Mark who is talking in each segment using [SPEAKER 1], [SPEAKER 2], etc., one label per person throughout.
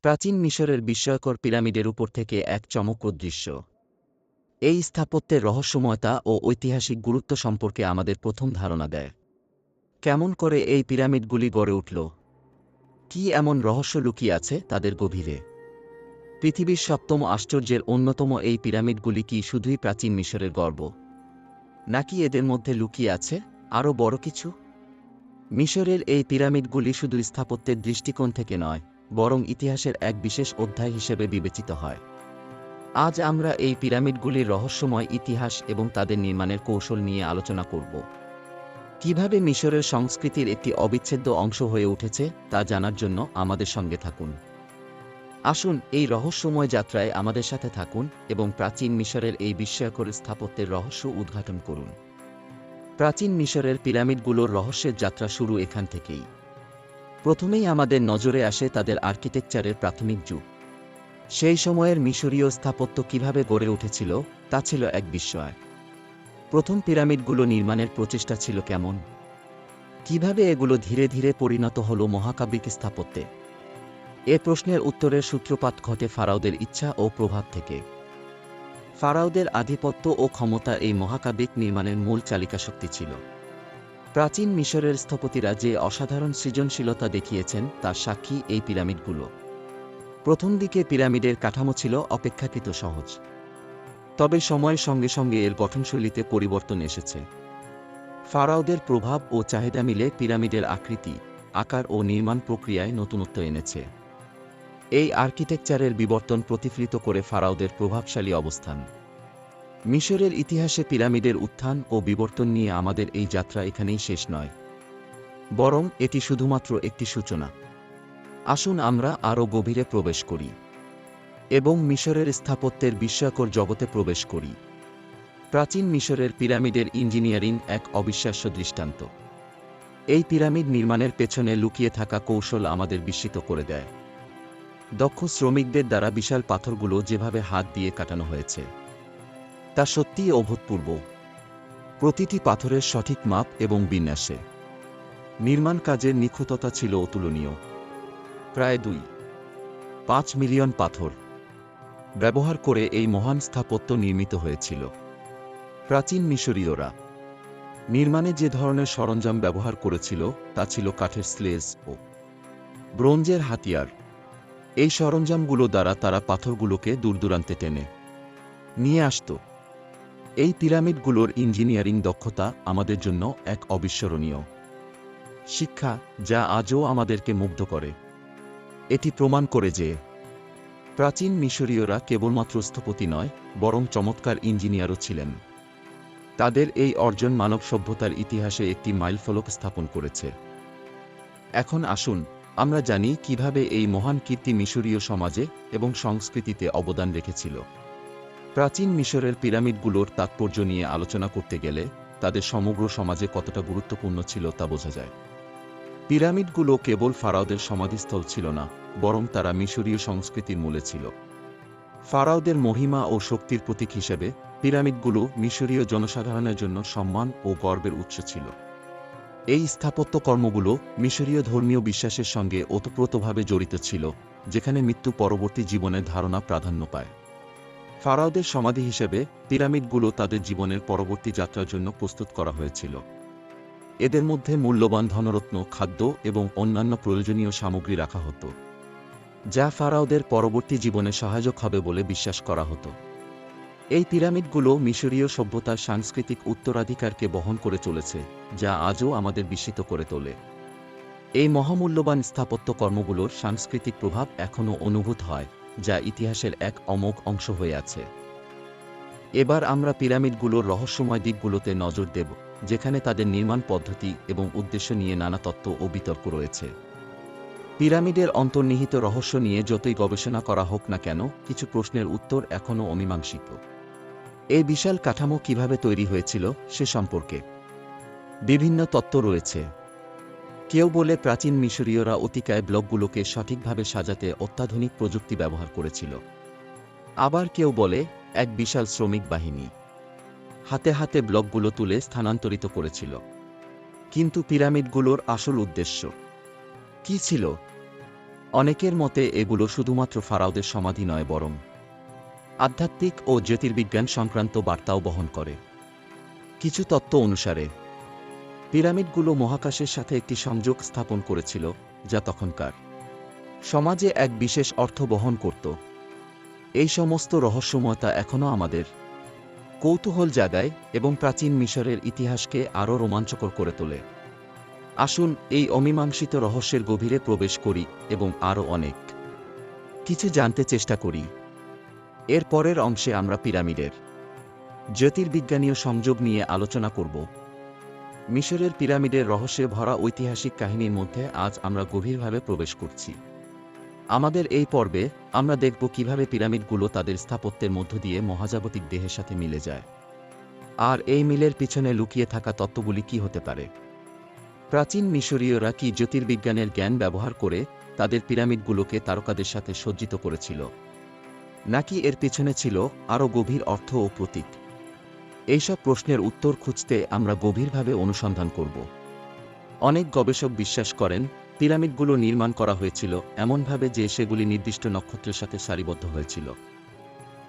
[SPEAKER 1] প্রাচীন মিশরের বিস্ময়কর পিরামিডের উপর থেকে এক চমকপ্রদ দৃশ্য। এই স্থাপত্যের রহস্যময়তা ও ঐতিহাসিক গুরুত্ব সম্পর্কে আমাদের প্রথম ধারণা দেয়। কেমন করে এই পিরামিডগুলি গড়ে উঠল? কি এমন রহস্য লুকিয়ে আছে তাদের গভীরে? পৃথিবীর সপ্তম আশ্চর্যের অন্যতম এই পিরামিডগুলি কি শুধুই প্রাচীন মিশরের গর্ব, নাকি এদের মধ্যে লুকিয়ে আছে আরও বড় কিছু? মিশরের এই পিরামিডগুলি শুধু স্থাপত্যের দৃষ্টিকোণ থেকে নয়, বরং ইতিহাসের এক বিশেষ অধ্যায় হিসেবে বিবেচিত হয়। আজ আমরা এই পিরামিডগুলির রহস্যময় ইতিহাস এবং তাদের নির্মাণের কৌশল নিয়ে আলোচনা করব। কিভাবে মিশরের সংস্কৃতির একটি অবিচ্ছেদ্য অংশ হয়ে উঠেছে তা জানার জন্য আমাদের সঙ্গে থাকুন। আসুন এই রহস্যময় যাত্রায় আমাদের সাথে থাকুন এবং প্রাচীন মিশরের এই বিস্ময়কর স্থাপত্যের রহস্য উদ্ঘাটন করুন। প্রাচীন মিশরের পিরামিডগুলোর রহস্যের যাত্রা শুরু এখান থেকেই। প্রথমেই আমাদের নজরে আসে তাদের আর্কিটেকচারের প্রাথমিক যুগ। সেই সময়ের মিশরীয় স্থাপত্য কিভাবে গড়ে উঠেছিল তা ছিল এক বিস্ময়। প্রথম পিরামিডগুলো নির্মাণের প্রচেষ্টা ছিল কেমন? কিভাবে এগুলো ধীরে ধীরে পরিণত হল মহাকাব্যিক স্থাপত্যে? এ প্রশ্নের উত্তরের সূত্রপাত ঘটে ফারাওদের ইচ্ছা ও প্রভাব থেকে। ফারাওদের আধিপত্য ও ক্ষমতা এই মহাকাব্যিক নির্মাণের মূল চালিকাশক্তি ছিল। প্রাচীন মিশরের স্থপতিরা যে অসাধারণ সৃজনশীলতা দেখিয়েছেন তার সাক্ষী এই পিরামিডগুলো। প্রথম দিকে পিরামিডের কাঠামো ছিল অপেক্ষাকৃত সহজ, তবে সময়ের সঙ্গে সঙ্গে এর গঠনশৈলীতে পরিবর্তন এসেছে। ফারাওদের প্রভাব ও চাহিদা মিলে পিরামিডের আকৃতি, আকার ও নির্মাণ প্রক্রিয়ায় নতুনত্ব এনেছে। এই আর্কিটেকচারের বিবর্তন প্রতিফলিত করে ফারাওদের প্রভাবশালী অবস্থান। মিশরের ইতিহাসে পিরামিডের উত্থান ও বিবর্তন নিয়ে আমাদের এই যাত্রা এখানেই শেষ নয়, বরং এটি শুধুমাত্র একটি সূচনা। আসুন আমরা আরও গভীরে প্রবেশ করি এবং মিশরের স্থাপত্যের বিস্ময়কর জগতে প্রবেশ করি। প্রাচীন মিশরের পিরামিডের ইঞ্জিনিয়ারিং এক অবিশ্বাস্য দৃষ্টান্ত। এই পিরামিড নির্মাণের পেছনে লুকিয়ে থাকা কৌশল আমাদের বিস্মিত করে দেয়। দক্ষ শ্রমিকদের দ্বারা বিশাল পাথরগুলো যেভাবে হাত দিয়ে কাটানো হয়েছে তা সত্যিই অভূতপূর্ব। প্রতিটি পাথরের সঠিক মাপ এবং বিন্যাসে নির্মাণ কাজের নিখুঁততা ছিল অতুলনীয়। প্রায় 2.5 মিলিয়ন পাথর ব্যবহার করে এই মহান স্থাপত্য নির্মিত হয়েছিল। প্রাচীন মিশরীয়রা নির্মাণে যে ধরনের সরঞ্জাম ব্যবহার করেছিল তা ছিল কাঠের স্লেজ ও ব্রোঞ্জের হাতিয়ার। এই সরঞ্জামগুলো দ্বারা তারা পাথরগুলোকে দূরদূরান্তে টেনে নিয়ে আসত। এই পিরামিডগুলোর ইঞ্জিনিয়ারিং দক্ষতা আমাদের জন্য এক অবিস্মরণীয় শিক্ষা, যা আজও আমাদেরকে মুগ্ধ করে। এটি প্রমাণ করে যে প্রাচীন মিশরীয়রা কেবলমাত্র স্থপতি নয়, বরং চমৎকার ইঞ্জিনিয়ারও ছিলেন। তাদের এই অর্জন মানব সভ্যতার ইতিহাসে একটি মাইলফলক স্থাপন করেছে। এখন আসুন আমরা জানি কিভাবে এই মহান কীর্তি মিশরীয় সমাজে এবং সংস্কৃতিতে অবদান রেখেছিল। প্রাচীন মিশরের পিরামিডগুলোর তাৎপর্য নিয়ে আলোচনা করতে গেলে তাদের সমগ্র সমাজে কতটা গুরুত্বপূর্ণ ছিল তা বোঝা যায়। পিরামিডগুলো কেবল ফারাওদের সমাধিস্থল ছিল না, বরং তারা মিশরীয় সংস্কৃতির মূলে ছিল। ফারাওদের মহিমা ও শক্তির প্রতীক হিসেবে পিরামিডগুলো মিশরীয় জনসাধারণের জন্য সম্মান ও গর্বের উৎস ছিল। এই স্থাপত্যকর্মগুলো মিশরীয় ধর্মীয় বিশ্বাসের সঙ্গে ওতপ্রোতভাবে জড়িত ছিল, যেখানে মৃত্যু পরবর্তী জীবনের ধারণা প্রাধান্য পায়। ফারাওদের সমাধি হিসেবে পিরামিডগুলো তাদের জীবনের পরবর্তী যাত্রার জন্য প্রস্তুত করা হয়েছিল। এদের মধ্যে মূল্যবান ধনরত্ন, খাদ্য এবং অন্যান্য প্রয়োজনীয় সামগ্রী রাখা হতো, যা ফারাওদের পরবর্তী জীবনে সহায়ক হবে বলে বিশ্বাস করা হতো। এই পিরামিডগুলো মিশরীয় সভ্যতার সাংস্কৃতিক উত্তরাধিকারকে বহন করে চলেছে, যা আজও আমাদের বিস্মিত করে তোলে। এই মহামূল্যবান স্থাপত্য কর্মগুলোর সাংস্কৃতিক প্রভাব এখনও অনুভূত হয়, যা ইতিহাসের এক অমোঘ অংশ হয়ে আছে। এবার আমরা পিরামিডগুলোর রহস্যময় দিকগুলোতে নজর দেব, যেখানে তাদের নির্মাণ পদ্ধতি এবং উদ্দেশ্য নিয়ে নানা তত্ত্ব ও বিতর্ক রয়েছে। পিরামিডের অন্তর্নিহিত রহস্য নিয়ে যতই গবেষণা করা হোক না কেন, কিছু প্রশ্নের উত্তর এখনও অমীমাংসিত। এই বিশাল কাঠামো কিভাবে তৈরি হয়েছিল সে সম্পর্কে বিভিন্ন তত্ত্ব রয়েছে। কেউ বলে প্রাচীন মিশরীয়রা অতিকায় ব্লকগুলোকে সঠিকভাবে সাজাতে অত্যাধুনিক প্রযুক্তি ব্যবহার করেছিল। আবার কেউ বলে এক বিশাল শ্রমিক বাহিনী হাতে হাতে ব্লকগুলো তুলে স্থানান্তরিত করেছিল। কিন্তু পিরামিডগুলোর আসল উদ্দেশ্য কী ছিল? অনেকের মতে এগুলো শুধুমাত্র ফারাওদের সমাধি নয়, বরং আধ্যাত্মিক ও জ্যোতির্বিজ্ঞান সংক্রান্ত বার্তাও বহন করে। কিছু তত্ত্ব অনুসারে পিরামিডগুলো মহাকাশের সাথে একটি সংযোগ স্থাপন করেছিল, যা তখনকার সমাজে এক বিশেষ অর্থ বহন করত। এই সমস্ত রহস্যময়তা এখনও আমাদের কৌতূহল জাগায় এবং প্রাচীন মিশরের ইতিহাসকে আরও রোমাঞ্চকর করে তোলে। আসুন এই অমীমাংসিত রহস্যের গভীরে প্রবেশ করি এবং আরও অনেক কিছু জানতে চেষ্টা করি। এর পরের অংশে আমরা পিরামিডের জ্যোতির্বিজ্ঞানীয় সংযোগ নিয়ে আলোচনা করব। মিশরের পিরামিডের রহস্যে ভরা ঐতিহাসিক কাহিনীর মধ্যে আজ আমরা গভীরভাবে প্রবেশ করছি। আমাদের এই পর্বে আমরা দেখব কিভাবে পিরামিডগুলো তাদের স্থাপত্যের মধ্য দিয়ে মহাজাগতিক দেহের সাথে মিলে যায়, আর এই মিলের পিছনে লুকিয়ে থাকা তত্ত্বগুলি কী হতে পারে। প্রাচীন মিশরীয়রা কি জ্যোতির্বিজ্ঞানের জ্ঞান ব্যবহার করে তাদের পিরামিডগুলোকে তারকাদের সাথে সজ্জিত করেছিল, নাকি এর পিছনে ছিল আরও গভীর অর্থ ও প্রতীক? এইসব প্রশ্নের উত্তর খুঁজতে আমরা গভীরভাবে অনুসন্ধান করব। অনেক গবেষক বিশ্বাস করেন পিরামিডগুলো নির্মাণ করা হয়েছিল এমনভাবে যে সেগুলি নির্দিষ্ট নক্ষত্রের সাথে সারিবদ্ধ হয়েছিল।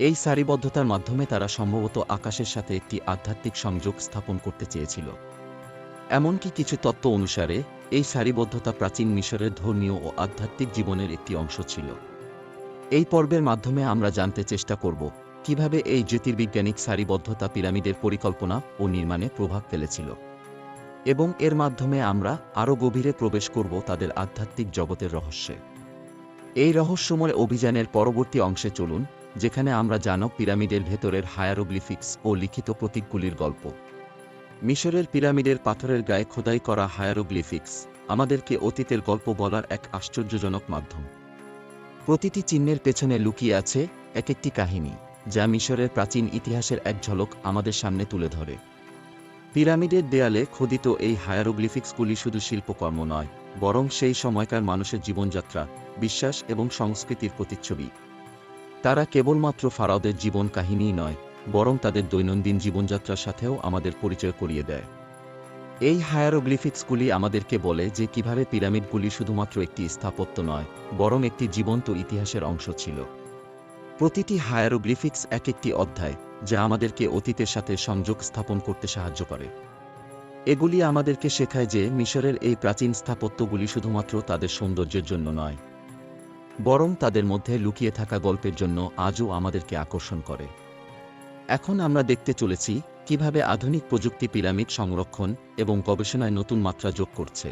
[SPEAKER 1] এই সারিবদ্ধতার মাধ্যমে তারা সম্ভবত আকাশের সাথে একটি আধ্যাত্মিক সংযোগ স্থাপন করতে চেয়েছিল। এমনকি কিছু তত্ত্ব অনুসারে এই সারিবদ্ধতা প্রাচীন মিশরের ধর্মীয় ও আধ্যাত্মিক জীবনের একটি অংশ ছিল। এই পর্বের মাধ্যমে আমরা জানতে চেষ্টা করব কিভাবে এই জ্যোতির্বিজ্ঞানিক সারিবদ্ধতা পিরামিডের পরিকল্পনা ও নির্মাণে প্রভাব ফেলেছিল, এবং এর মাধ্যমে আমরা আরও গভীরে প্রবেশ করব তাদের আধ্যাত্মিক জগতের রহস্যে। এই রহস্যময় অভিযানের পরবর্তী অংশে চলুন, যেখানে আমরা জানব পিরামিডের ভেতরের হায়ারোগ্লিফিক্স ও লিখিত প্রতীকগুলির গল্প। মিশরের পিরামিডের পাথরের গায়ে খোদাই করা হায়ারোগ্লিফিক্স আমাদেরকে অতীতের গল্প বলার এক আশ্চর্যজনক মাধ্যম। প্রতিটি চিহ্নের পেছনে লুকিয়ে আছে এক একটি কাহিনী, যা মিশরের প্রাচীন ইতিহাসের এক ঝলক আমাদের সামনে তুলে ধরে। পিরামিডের দেয়ালে খোদিত এই হায়ারোগ্লিফিক্সগুলি শুধু শিল্পকর্ম নয়, বরং সেই সময়কার মানুষের জীবনযাত্রা, বিশ্বাস এবং সংস্কৃতির প্রতিচ্ছবি। তারা কেবলমাত্র ফারাওদের জীবন কাহিনীই নয়, বরং তাদের দৈনন্দিন জীবনযাত্রার সাথেও আমাদের পরিচয় করিয়ে দেয়। এই হায়ারোগ্লিফিক্সগুলি আমাদেরকে বলে যে কিভাবে পিরামিডগুলি শুধুমাত্র একটি স্থাপত্য নয়, বরং একটি জীবন্ত ইতিহাসের অংশ ছিল। প্রতিটি হায়ারোগ্লিফিক্স এক একটি অধ্যায়, যা আমাদেরকে অতীতের সাথে সংযোগ স্থাপন করতে সাহায্য করে। এগুলি আমাদেরকে শেখায় যে মিশরের এই প্রাচীন স্থাপত্যগুলি শুধুমাত্র তাদের সৌন্দর্যের জন্য নয়, বরং তাদের মধ্যে লুকিয়ে থাকা গল্পের জন্য আজও আমাদেরকে আকর্ষণ করে। এখন আমরা দেখতে চলেছি কিভাবে আধুনিক প্রযুক্তি পিরামিড সংরক্ষণ এবং গবেষণায় নতুন মাত্রা যোগ করছে।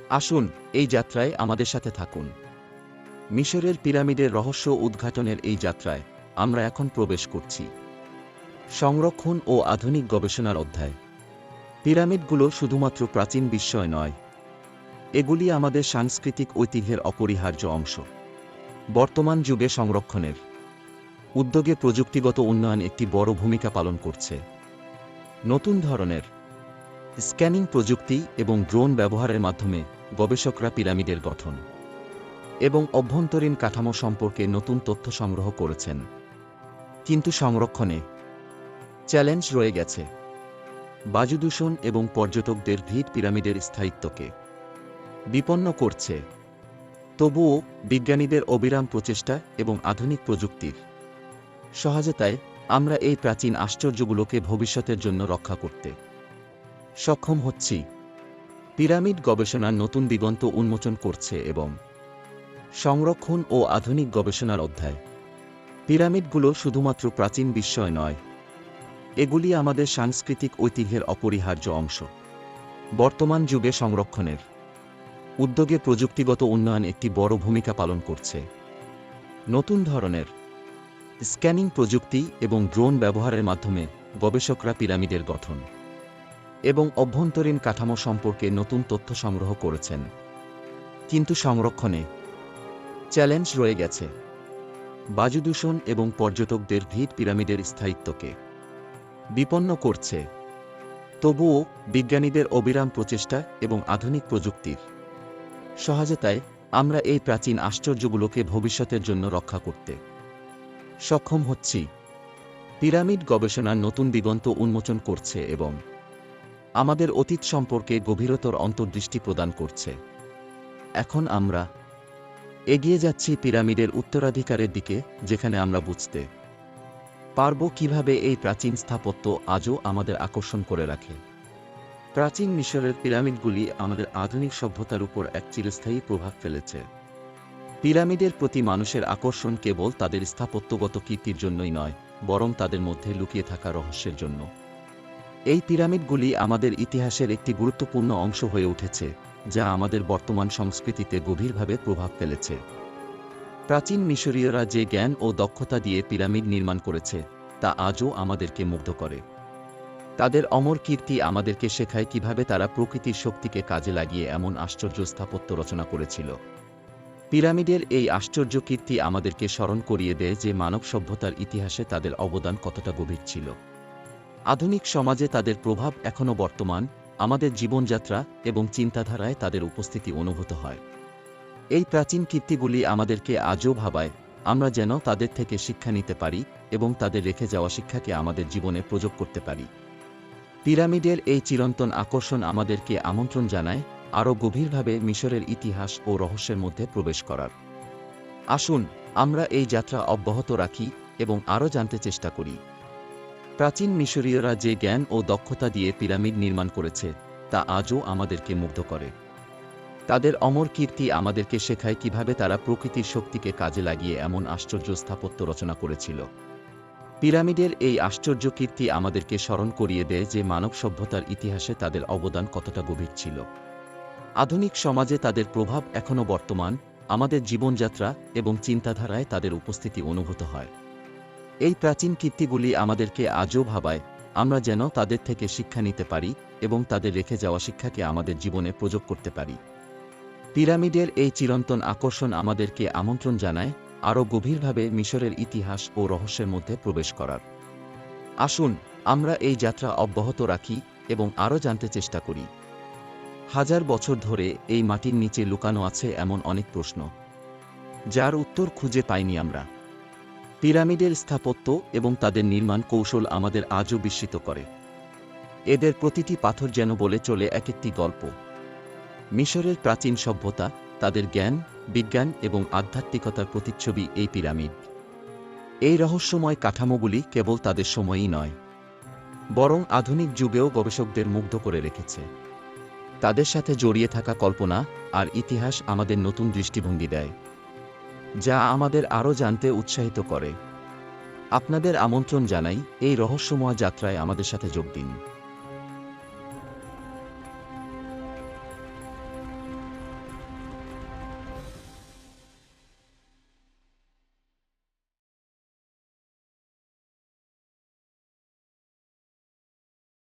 [SPEAKER 1] আসুন এই যাত্রায় আমাদের সাথে থাকুন। মিশরের পিরামিডের রহস্য উদ্ঘাটনের এই যাত্রায় আমরা এখন প্রবেশ করছি। সংরক্ষণ ও আধুনিক গবেষণার অধ্যায়। পিরামিডগুলো শুধুমাত্র প্রাচীন বিস্ময় নয়, এগুলি আমাদের সাংস্কৃতিক ঐতিহ্যের অপরিহার্য অংশ। বর্তমান যুগে সংরক্ষণের উদ্যোগে প্রযুক্তিগত উন্নয়ন একটি বড় ভূমিকা পালন করছে। নতুন ধরনের স্ক্যানিং প্রযুক্তি এবং ড্রোন ব্যবহারের মাধ্যমে গবেষকরা পিরামিডের গঠন এবং অভ্যন্তরীণ কাঠামো সম্পর্কে নতুন তথ্য সংগ্রহ করেছেন। কিন্তু সংরক্ষণে চ্যালেঞ্জ রয়ে গেছে। বায়ুদূষণ এবং পর্যটকদের ভিড় পিরামিডের স্থায়িত্বকে বিপন্ন করছে। তবুও বিজ্ঞানীদের অবিরাম প্রচেষ্টা এবং আধুনিক প্রযুক্তির সহায়তায় আমরা এই প্রাচীন আশ্চর্যগুলোকে ভবিষ্যতের জন্য রক্ষা করতে সক্ষম হচ্ছি। পিরামিড গবেষণার নতুন দিগন্ত উন্মোচন করছে এবং সংরক্ষণ ও আধুনিক গবেষণার অধ্যায়। পিরামিডগুলো শুধুমাত্র প্রাচীন বিস্ময় নয়, এগুলি আমাদের সাংস্কৃতিক ঐতিহ্যের অপরিহার্য অংশ। বর্তমান যুগে সংরক্ষণের উদ্যোগে প্রযুক্তিগত উন্নয়ন একটি বড় ভূমিকা পালন করছে। নতুন ধরনের স্ক্যানিং প্রযুক্তি এবং ড্রোন ব্যবহারের মাধ্যমে গবেষকরা পিরামিডের গঠন এবং অভ্যন্তরীণ কাঠামো সম্পর্কে নতুন তথ্য সংগ্রহ করেছেন। কিন্তু সংরক্ষণে চ্যালেঞ্জ রয়ে গেছে। বায়ুদূষণ এবং পর্যটকদের ভিড় পিরামিডের স্থায়িত্বকে বিপন্ন করছে। তবুও বিজ্ঞানীদের অবিরাম প্রচেষ্টা এবং আধুনিক প্রযুক্তির সহায়তায় আমরা এই প্রাচীন আশ্চর্যগুলোকে ভবিষ্যতের জন্য রক্ষা করতে সক্ষম হচ্ছি। পিরামিড গবেষণার নতুন দিগন্ত উন্মোচন করছে এবং আমাদের অতীত সম্পর্কে গভীরতর অন্তর্দৃষ্টি প্রদান করছে। এখন আমরা এগিয়ে যাচ্ছি পিরামিডের উত্তরাধিকারের দিকে, যেখানে আমরা বুঝতে পারব কিভাবে এই প্রাচীন স্থাপত্য আজও আমাদের আকর্ষণ করে রাখে। প্রাচীন মিশরের পিরামিডগুলি আমাদের আধুনিক সভ্যতার উপর এক চিরস্থায়ী প্রভাব ফেলেছে। পিরামিডের প্রতি মানুষের আকর্ষণ কেবল তাদের স্থাপত্যগত কীর্তির জন্যই নয়, বরং তাদের মধ্যে লুকিয়ে থাকা রহস্যের জন্য। এই পিরামিডগুলি আমাদের ইতিহাসের একটি গুরুত্বপূর্ণ অংশ হয়ে উঠেছে, যা আমাদের বর্তমান সংস্কৃতিতে গভীরভাবে প্রভাব ফেলেছে। প্রাচীন মিশরীয়রা যে জ্ঞান ও দক্ষতা দিয়ে পিরামিড নির্মাণ করেছে, তা আজও আমাদেরকে মুগ্ধ করে। তাদের অমর কীর্তি আমাদেরকে শেখায় কিভাবে তারা প্রকৃতির শক্তিকে কাজে লাগিয়ে এমন আশ্চর্য স্থাপত্য রচনা করেছিল। পিরামিডের এই আশ্চর্য কীর্তি আমাদেরকে স্মরণ করিয়ে দেয় যে মানব সভ্যতার ইতিহাসে তাদের অবদান কতটা গভীর ছিল। আধুনিক সমাজে তাদের প্রভাব এখনও বর্তমান, আমাদের জীবনযাত্রা এবং চিন্তাধারায় তাদের উপস্থিতি অনুভূত হয়। এই প্রাচীন কীর্তিগুলি আমাদেরকে আজও ভাবায়, আমরা যেন তাদের থেকে শিক্ষা নিতে পারি এবং তাদের রেখে যাওয়া শিক্ষাকে আমাদের জীবনে প্রয়োগ করতে পারি। পিরামিডের এই চিরন্তন আকর্ষণ আমাদেরকে আমন্ত্রণ জানায় আরও গভীরভাবে মিশরের ইতিহাস ও রহস্যের মধ্যে প্রবেশ করার। আসুন আমরা এই যাত্রা অব্যাহত রাখি এবং আরও জানতে চেষ্টা করি। প্রাচীন মিশরীয়রা যে জ্ঞান ও দক্ষতা দিয়ে পিরামিড নির্মাণ করেছে, তা আজও আমাদেরকে মুগ্ধ করে। তাদের অমর কীর্তি আমাদেরকে শেখায় কিভাবে তারা প্রকৃতির শক্তিকে কাজে লাগিয়ে এমন আশ্চর্য স্থাপত্য রচনা করেছিল। পিরামিডের এই আশ্চর্য কীর্তি আমাদেরকে স্মরণ করিয়ে দেয় যে মানব সভ্যতার ইতিহাসে তাদের অবদান কতটা গভীর ছিল। আধুনিক সমাজে তাদের প্রভাব এখনও বর্তমান, আমাদের জীবনযাত্রা এবং চিন্তাধারায় তাদের উপস্থিতি অনুভূত হয়। এই প্রাচীন কীর্তিগুলি আমাদেরকে আজও ভাবায়, আমরা যেন তাদের থেকে শিক্ষা নিতে পারি এবং তাদের রেখে যাওয়া শিক্ষাকে আমাদের জীবনে প্রয়োগ করতে পারি। পিরামিডের এই চিরন্তন আকর্ষণ আমাদেরকে আমন্ত্রণ জানায় আরও গভীরভাবে মিশরের ইতিহাস ও রহস্যের মধ্যে প্রবেশ করার। আসুন আমরা এই যাত্রা অব্যাহত রাখি এবং আরও জানতে চেষ্টা করি। হাজার বছর ধরে এই মাটির নিচে লুকানো আছে এমন অনেক প্রশ্ন, যার উত্তর খুঁজে পাইনি আমরা। পিরামিডের স্থাপত্য এবং তাদের নির্মাণ কৌশল আমাদের আজও বিস্মিত করে। এদের প্রতিটি পাথর যেন বলে চলে এক একটি গল্প। মিশরের প্রাচীন সভ্যতা, তাদের জ্ঞান, বিজ্ঞান এবং আধ্যাত্মিকতার প্রতিচ্ছবি এই পিরামিড। এই রহস্যময় কাঠামোগুলি কেবল তাদের সময়ই নয়, বরং আধুনিক যুগেও গবেষকদের মুগ্ধ করে রেখেছে। তাদের সাথে জড়িয়ে থাকা কল্পনা আর ইতিহাস আমাদের নতুন দৃষ্টিভঙ্গি দেয়, যা আমাদের আরও জানতে উৎসাহিত করে। আপনাদের আমন্ত্রণ জানাই এই রহস্যময় যাত্রায় আমাদের সাথে যোগ দিন।